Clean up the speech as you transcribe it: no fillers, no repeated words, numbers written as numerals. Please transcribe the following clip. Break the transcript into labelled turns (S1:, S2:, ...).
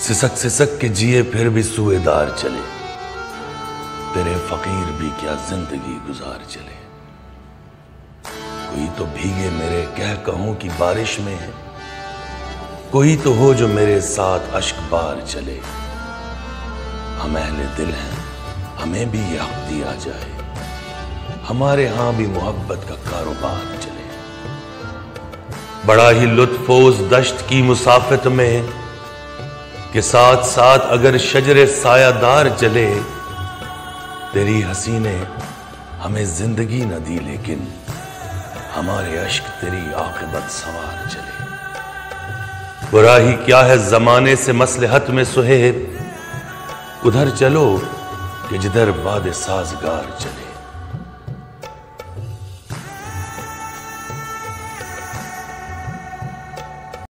S1: सिसक सिसक के जिए फिर भी सुएदार चले, तेरे फकीर भी क्या जिंदगी गुजार चले। कोई तो भीगे मेरे कह कहूं की बारिश में, कोई तो हो जो मेरे साथ अश्क बार चले। हम अहले दिल हैं, हमें भी ये हक दिया जाए, हमारे यहां भी मोहब्बत का कारोबार चले। बड़ा ही लुत्फोज दश्त की मुसाफत में के साथ साथ अगर शजरे सायादार चले। तेरी हसीने हमें जिंदगी न दी, लेकिन हमारे अश्क तेरी आक़िबत सवार चले। बुरा ही क्या है जमाने से मसलहत में सुहेब, उधर चलो कि जिधर बादे साजगार चले।